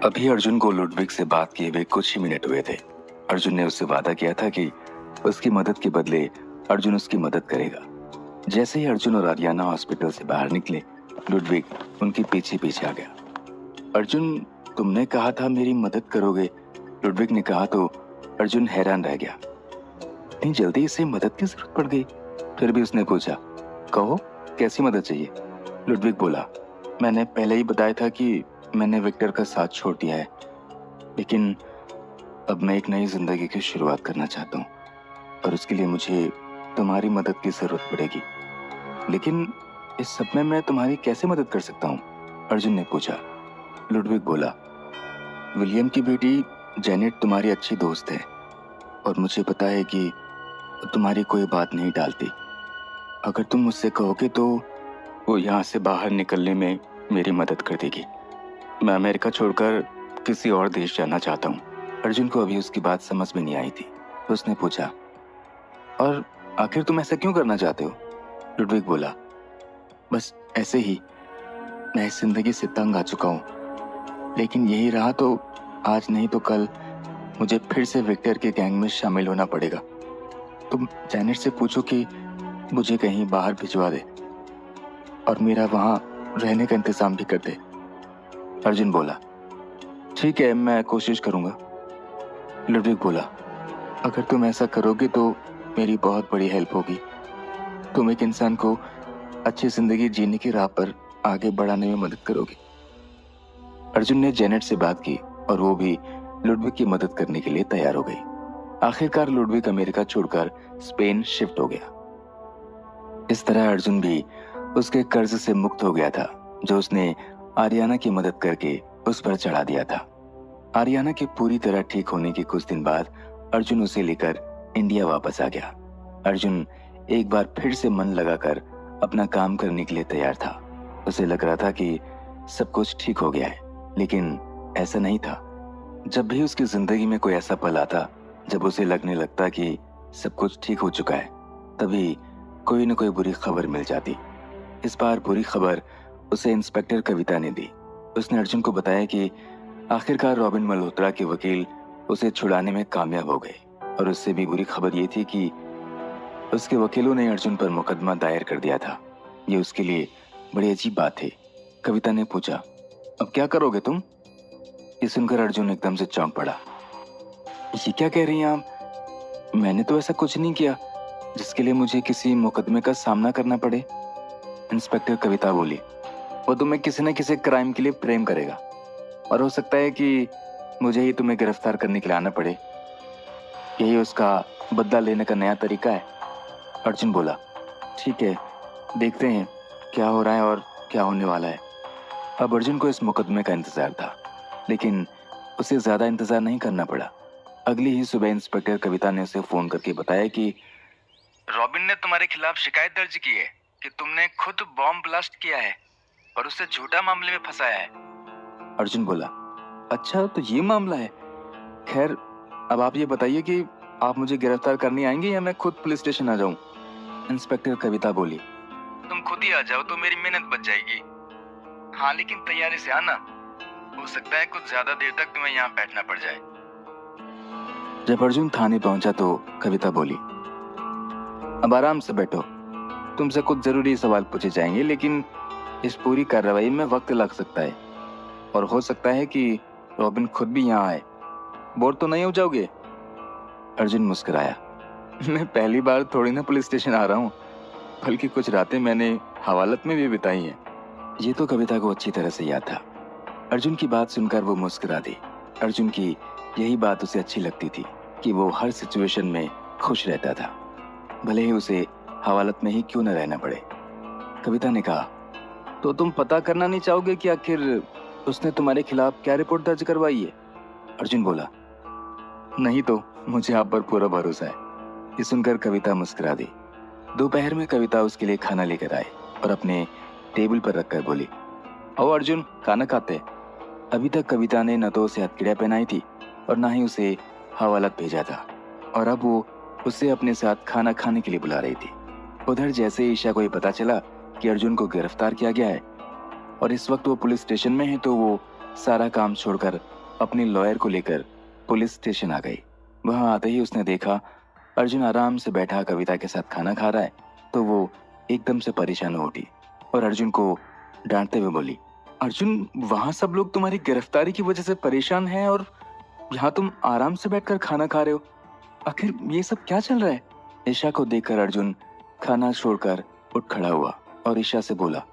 अभी अर्जुन को लुडविग से बात किए हुए कुछ ही मिनट हुए थे। अर्जुन ने उससे वादा किया था कि उसकी मदद के बदले अर्जुन उसकी मदद करेगा। जैसे ही अर्जुन और आर्याना हॉस्पिटल से बाहर निकले, लुडविग उनके पीछे पीछे आ गया। अर्जुन, तुमने कहा था मेरी मदद करोगे, लुडविग ने कहा तो अर्जुन हैरान रह गया। इतनी जल्दी इसे मदद की जरूरत पड़ गई। फिर भी उसने पूछा, कहो कैसी मदद चाहिए? लुडविग बोला, मैंने पहले ही बताया था कि मैंने विक्टर का साथ छोड़ दिया है, लेकिन अब मैं एक नई जिंदगी की शुरुआत करना चाहता हूँ और उसके लिए मुझे तुम्हारी मदद की जरूरत पड़ेगी। लेकिन इस सब में मैं तुम्हारी कैसे मदद कर सकता हूँ? अर्जुन ने पूछा। लुडविग बोला, विलियम की बेटी जेनेट तुम्हारी अच्छी दोस्त है और मुझे पता है कि वो तुम्हारी कोई बात नहीं टालती। अगर तुम मुझसे कहोगे तो वो यहाँ से बाहर निकलने में मेरी मदद कर देगी। मैं अमेरिका छोड़कर किसी और देश जाना चाहता हूँ। अर्जुन को अभी उसकी बात समझ में नहीं आई थी, तो उसने पूछा, और आखिर तुम ऐसा क्यों करना चाहते हो? लुडविग बोला, बस ऐसे ही। मैं इस जिंदगी से तंग आ चुका हूँ, लेकिन यही रहा तो आज नहीं तो कल मुझे फिर से विक्टर के गैंग में शामिल होना पड़ेगा। तुम जेनेट से पूछो कि मुझे कहीं बाहर भिजवा दे और मेरा वहां रहने का इंतजाम भी कर दे। अर्जुन बोला, ठीक है, मैं कोशिश करूंगा। लुडविग बोला, अगर तुम ऐसा करोगे तो मेरी बहुत बड़ी हेल्प होगी। तुम एक इंसान को अच्छी जिंदगी जीने की राह पर आगे बढ़ाने में मदद करोगे। अर्जुन ने जेनेट से बात की और वो भी लुडविग की मदद करने के लिए तैयार हो गई। आखिरकार लुडविग अमेरिका छोड़कर स्पेन शिफ्ट हो गया। इस तरह अर्जुन भी उसके कर्ज से मुक्त हो गया था, जो उसने आर्याना की मदद करके उस पर चढ़ा दिया था। आर्याना के पूरी तरह ठीक होने के कुछ दिन बाद अर्जुन उसे लेकर इंडिया वापस आ गया। अर्जुन एक बार फिर से मन लगाकर अपना काम करने के लिए तैयार था। उसे लग रहा था कि सब कुछ ठीक हो गया है, लेकिन ऐसा नहीं था। जब भी उसकी जिंदगी में कोई ऐसा पल आता जब उसे लगने लगता कि सब कुछ ठीक हो चुका है, तभी कोई न कोई बुरी खबर मिल जाती। इस बार बुरी खबर उसे इंस्पेक्टर कविता ने दी। उसने अर्जुन को बताया कि आखिरकार रॉबिन मल्होत्रा के वकील उसे छुड़ाने में कामयाब हो गए, और उससे भी बुरी खबर ये थी कि उसके वकीलों ने अर्जुन पर मुकदमा दायर कर दिया था। ये उसके लिए बड़ी अजीब बात थी। कविता ने पूछा, अब क्या करोगे तुम? ये सुनकर अर्जुन एकदम से चौंक पड़ा। ये क्या कह रही हैं आप? मैंने तो ऐसा कुछ नहीं किया जिसके लिए मुझे किसी मुकदमे का सामना करना पड़े। इंस्पेक्टर कविता बोली, वो तुम्हें किसी न किसी क्राइम के लिए प्रेम करेगा और हो सकता है कि मुझे ही तुम्हें गिरफ्तार करने के लिए आना पड़े। यही उसका बदला लेने का नया तरीका है। अर्जुन बोला, ठीक है, देखते हैं क्या हो रहा है और क्या होने वाला है। अब अर्जुन को इस मुकदमे का इंतजार था, लेकिन उसे ज्यादा इंतजार नहीं करना पड़ा। अगली ही सुबह इंस्पेक्टर कविता ने उसे फोन करके बताया कि रॉबिन ने तुम्हारे खिलाफ शिकायत दर्ज की है कि तुमने खुद बॉम्ब ब्लास्ट किया है और उसे झूठा मामले में फंसाया है। अर्जुन बोला, अच्छा तो ये मामला है। खैर, अब आप ये बताइए कि आप मुझे गिरफ्तार करने आएंगे या मैं खुद पुलिस स्टेशन आ जाऊं? इंस्पेक्टर कविता बोली, तुम खुद ही आ जाओ तो मेरी मेहनत बच जाएगी। हाँ, लेकिन तैयारी से आना। हो सकता है कुछ ज्यादा देर तक तुम्हें यहाँ बैठना पड़ जाए। जब अर्जुन थाने पहुंचा तो कविता बोली, अब आराम से बैठो, तुमसे कुछ जरूरी सवाल पूछे जाएंगे, लेकिन इस पूरी कार्रवाई में वक्त लग सकता है और हो सकता है कि रॉबिन खुद भी यहाँ आए। बोर तो नहीं हो जाओगे? अर्जुन मुस्कुराया, मैं पहली बार थोड़ी ना पुलिस स्टेशन आ रहा हूँ, बल्कि कुछ रातें मैंने हवालत में भी बिताई हैं। ये तो कविता को अच्छी तरह से याद था। अर्जुन की बात सुनकर वो मुस्कुरा दी। अर्जुन की यही बात उसे अच्छी लगती थी कि वो हर सिचुएशन में खुश रहता था, भले ही उसे हवालत में ही क्यों न रहना पड़े। कविता ने कहा, तो तुम पता करना नहीं चाहोगे कि आखिर उसने तुम्हारे खिलाफ क्या रिपोर्ट दर्ज करवाई है? अर्जुन बोला, नहीं तो मुझे आप पर पूरा भरोसा है। ये सुनकर कविता मुस्कुरा दी। दोपहर में कविता उसके लिए खाना लेकर आई और अपने टेबल पर रखकर बोली, आओ अर्जुन, खाना खाते हैं। अभी तक कविता ने न तो उसे हथकड़ियां पहनाई थी और ना ही उसे हवालत भेजा था, और अब वो उसे अपने साथ खाना खाने के लिए बुला रही थी। उधर जैसे ही ईशा को ये पता चला कि अर्जुन को गिरफ्तार किया गया है और इस वक्त वो पुलिस स्टेशन में है, तो वो सारा काम छोड़कर अपनी लॉयर को लेकर पुलिस स्टेशन आ गई। वहां आते ही उसने देखा अर्जुन आराम से बैठा कविता के साथ खाना खा रहा है, तो वो एकदम से परेशान हो उठी और अर्जुन को डांटते हुए बोली, अर्जुन, वहां सब लोग तुम्हारी गिरफ्तारी की वजह से परेशान हैं और यहाँ तुम आराम से बैठकर खाना खा रहे हो। आखिर ये सब क्या चल रहा है? ईशा को देखकर अर्जुन खाना छोड़कर उठ खड़ा हुआ और ईशा से बोला,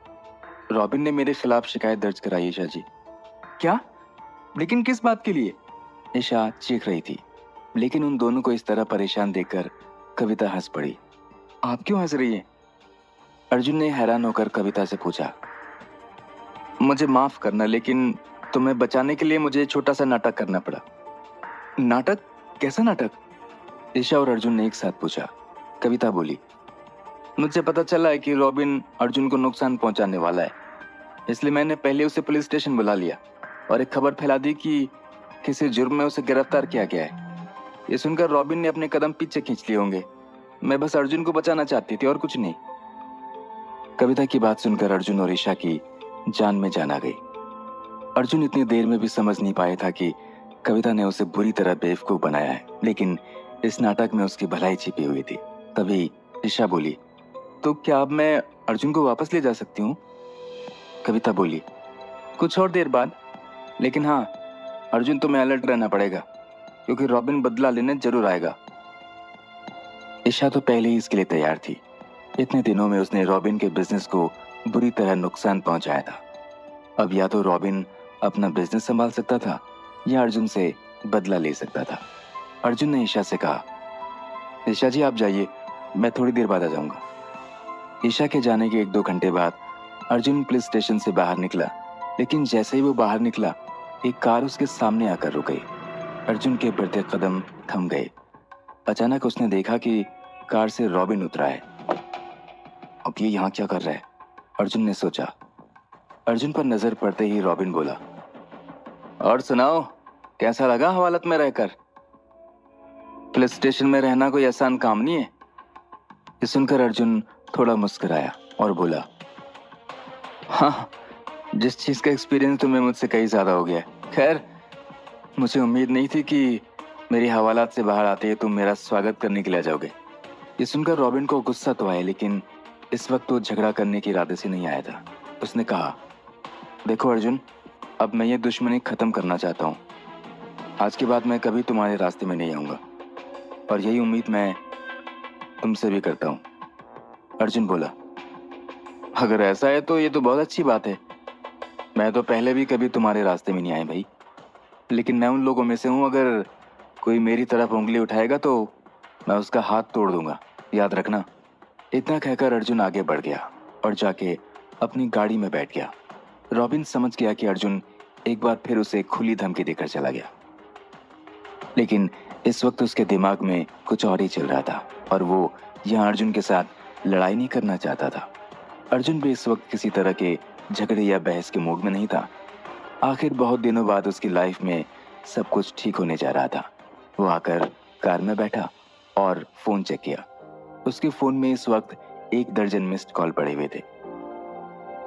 रॉबिन ने मेरे खिलाफ शिकायत दर्ज कराई ईशा जी। क्या? लेकिन किस बात के लिए? ईशा चीख रही थी, लेकिन उन दोनों को इस तरह परेशान देखकर कविता हंस पड़ी। आप क्यों हंस रही है? अर्जुन ने हैरान होकर कविता से पूछा। मुझे माफ करना, लेकिन तुम्हें बचाने के लिए मुझे छोटा सा नाटक करना पड़ा। नाटक? कैसा नाटक? ईशा और अर्जुन ने एक साथ पूछा। कविता बोली, मुझे पता चला है कि रॉबिन अर्जुन को नुकसान पहुंचाने वाला है, इसलिए मैंने पहले उसे पुलिस स्टेशन बुला लिया और एक खबर फैला दी कि किसी जुर्म में उसे गिरफ्तार किया गया है। ये सुनकर रॉबिन ने अपने कदम पीछे खींच लिए होंगे। मैं बस अर्जुन को बचाना चाहती थी और कुछ नहीं। कविता की बात सुनकर अर्जुन और ईशा की जान में जान आ गई। अर्जुन इतनी देर में भी समझ नहीं पाया था कि कविता ने उसे बुरी तरह बेवकूफ बनाया है, लेकिन इस नाटक में उसकी भलाई छिपी हुई थी। तभी ईशा बोली, तो क्या अब मैं अर्जुन को वापस ले जा सकती हूँ? कविता बोली, कुछ और देर बाद, लेकिन हाँ, अर्जुन तुम्हें अलर्ट रहना पड़ेगा क्योंकि रॉबिन बदला लेने जरूर आएगा। ईशा तो पहले ही इसके लिए तैयार थी। इतने दिनों में उसने रॉबिन के बिजनेस को बुरी तरह नुकसान पहुंचाया था। अब या तो रॉबिन अपना बिजनेस संभाल सकता था या अर्जुन से बदला ले सकता था। अर्जुन ने ईशा से कहा, ईशा जी आप जाइए, मैं थोड़ी देर बाद आ जाऊंगा। ईशा के जाने के 1-2 घंटे बाद अर्जुन पुलिस स्टेशन से बाहर निकला, लेकिन जैसे ही वो बाहर निकला, एक कार उसके सामने आकर रुक गई। अर्जुन के बढ़ते कदम थम गए। अचानक उसने देखा कि कार से रॉबिन उतरा है। अब ये यहाँ क्या कर रहा है? अर्जुन ने सोचा। अर्जुन पर नजर पड़ते ही रॉबिन बोला, और सुनाओ, कैसा लगा हवालत में रहकर? पुलिस स्टेशन में रहना कोई आसान काम नहीं है। ये सुनकर अर्जुन थोड़ा मुस्कुराया और बोला, हाँ, जिस चीज का एक्सपीरियंस तुम्हें मुझसे कहीं ज्यादा हो गया है। खैर, मुझे उम्मीद नहीं थी कि मेरी हवालात से बाहर आते ही तुम मेरा स्वागत करने के लिए आ जाओगे। ये सुनकर रॉबिन को गुस्सा तो आया, लेकिन इस वक्त वो झगड़ा करने के इरादे से नहीं आया था। उसने कहा, देखो अर्जुन, अब मैं ये दुश्मनी खत्म करना चाहता हूँ। आज के बाद मैं कभी तुम्हारे रास्ते में नहीं आऊंगा और यही उम्मीद मैं तुमसे भी करता हूँ। अर्जुन बोला, अगर ऐसा है तो ये तो बहुत अच्छी बात है। मैं तो पहले भी कभी तुम्हारे रास्ते में नहीं आया भाई, लेकिन मैं उन लोगों में से हूँ, अगर कोई मेरी तरफ उंगली उठाएगा तो मैं उसका हाथ तोड़ दूंगा, याद रखना। इतना कहकर अर्जुन आगे बढ़ गया और जाके अपनी गाड़ी में बैठ गया। रॉबिन समझ गया कि अर्जुन एक बार फिर उसे खुली धमकी देकर चला गया, लेकिन इस वक्त उसके दिमाग में कुछ और ही चल रहा था और वो यहाँ अर्जुन के साथ लड़ाई नहीं करना चाहता था। अर्जुन भी इस वक्त किसी तरह के झगड़े या बहस के मूड में नहीं था। आखिर बहुत दिनों बाद उसकी लाइफ में सब कुछ ठीक होने जा रहा था। वो आकर कार में बैठा और फोन चेक किया। उसके फोन में इस वक्त 1 दर्जन मिस्ड कॉल पड़े हुए थे।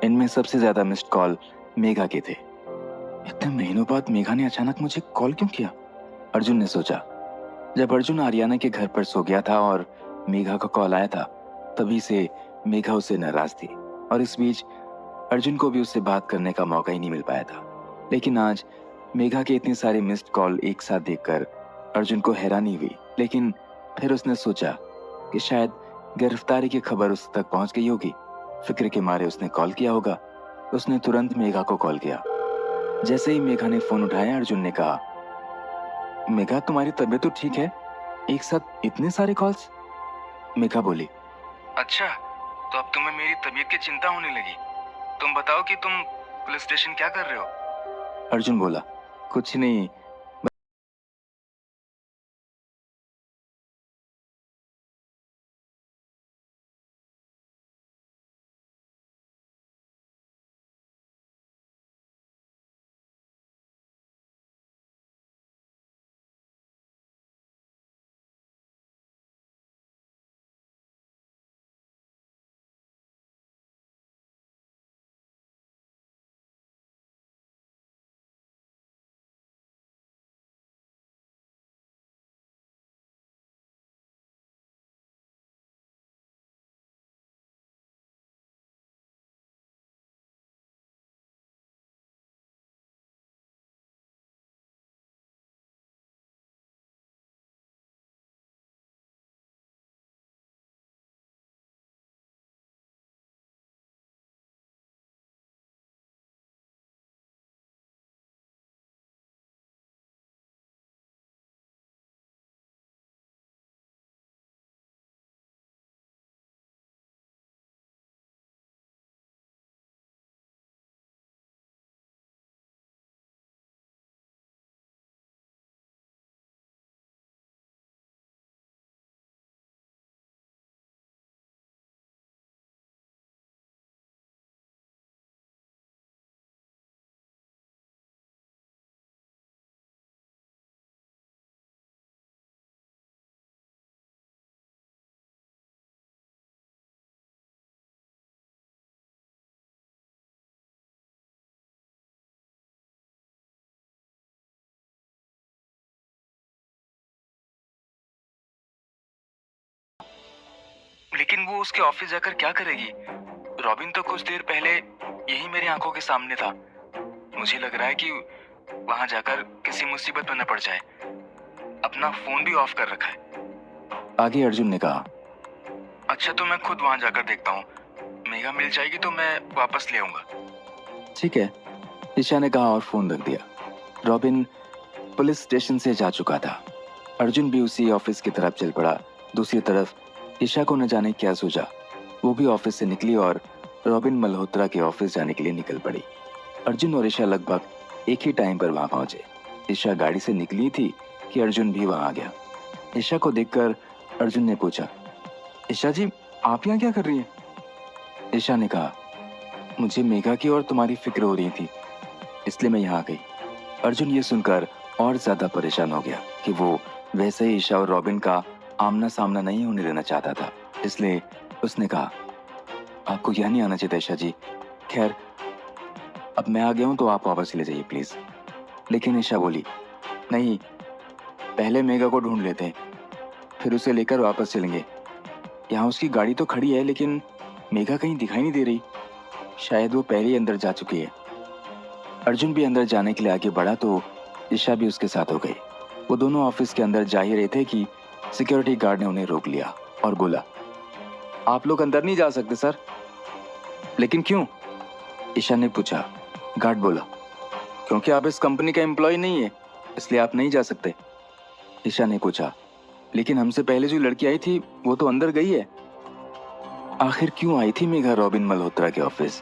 इनमें सबसे ज्यादा मिस्ड कॉल मेघा के थे। इतने महीनों बाद मेघा ने अचानक मुझे कॉल क्यों किया? अर्जुन ने सोचा। जब अर्जुन आर्याना के घर पर सो गया था और मेघा का कॉल आया था, तभी से मेघा उससे नाराज थी और इस बीच अर्जुन को भी उससे बात करने का मौका ही नहीं मिल पाया था। लेकिन आज मेघा के इतने सारे मिस्ड कॉल एक साथ देखकर अर्जुन को हैरानी हुई, लेकिन फिर उसने सोचा कि शायद गिरफ्तारी की खबर उस तक पहुंच गई होगी। फिक्र के मारे उसने कॉल किया होगा। उसने तुरंत मेघा को कॉल किया। जैसे ही मेघा ने फोन उठाया, अर्जुन ने कहा, मेघा तुम्हारी तबीयत तो ठीक है? एक साथ इतने सारे कॉल्स? मेघा बोली, अच्छा, तो अब तुम्हें मेरी तबीयत की चिंता होने लगी। तुम बताओ कि तुम पुलिस स्टेशन क्या कर रहे हो? अर्जुन बोला, कुछ नहीं, लेकिन वो उसके ऑफिस जाकर क्या करेगी? रॉबिन तो कुछ देर पहले यही मेरी आंखों के सामने था। मुझे लग रहा है कि वहां जाकर किसी मुसीबत में न पड़ जाए। अपना फोन भी ऑफ कर रखा है। आगे अर्जुन ने कहा, अच्छा तो मैं खुद वहां जाकर देखता हूँ। मेघा मिल जाएगी तो मैं वापस ले आऊंगा। ठीक है, ईशा ने कहा और फोन रख दिया। रॉबिन पुलिस स्टेशन से जा चुका था। अर्जुन भी उसी ऑफिस की तरफ चल पड़ा। दूसरी तरफ ईशा को न जाने क्या सूझा। वो भी ऑफिस से निकली और रॉबिन मल्होत्रा के ऑफिस जाने के लिए निकल पड़ी। अर्जुन और ईशा लगभग एक ही टाइम पर वहां पहुंचे। ईशा गाड़ी से निकली थी कि अर्जुन भी वहां आ गया। ईशा को देखकर अर्जुन ने पूछा, ईशा जी आप यहाँ क्या कर रही हैं? ईशा ने कहा, मुझे मेघा की और तुम्हारी फिक्र हो रही थी, इसलिए मैं यहाँ आ गई। अर्जुन ये सुनकर और ज्यादा परेशान हो गया कि वो वैसे ही ईशा और रॉबिन का आमना सामना नहीं होने देना चाहता था। इसलिए उसने कहा, आपको यहाँ नहीं आना चाहिए ईशा जी। खैर अब मैं आ गया हूँ तो आप वापस ले जाइए प्लीज। लेकिन ईशा बोली, नहीं, पहले मेघा को ढूंढ लेते हैं, फिर उसे लेकर वापस चलेंगे। यहाँ उसकी गाड़ी तो खड़ी है लेकिन मेघा कहीं दिखाई नहीं दे रही। शायद वो पहले ही अंदर जा चुकी है। अर्जुन भी अंदर जाने के लिए आगे बढ़ा तो ईशा भी उसके साथ हो गई। वो दोनों ऑफिस के अंदर जा ही रहे थे कि सिक्योरिटी गार्ड ने उन्हें रोक लिया और बोला, आप लोग अंदर नहीं जा सकते सर। लेकिन क्यों? ईशा ने पूछा। गार्ड बोला, क्योंकि आप इस कंपनी का एम्प्लॉय नहीं है, इसलिए आप नहीं जा सकते। ईशा ने पूछा, लेकिन हमसे पहले जो लड़की आई थी वो तो अंदर गई है। आखिर क्यों आई थी मेघा रॉबिन मल्होत्रा के ऑफिस?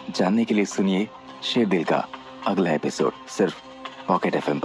जानने के लिए सुनिए शेर दिल का अगला एपिसोड सिर्फ पॉकेट एफएम पर।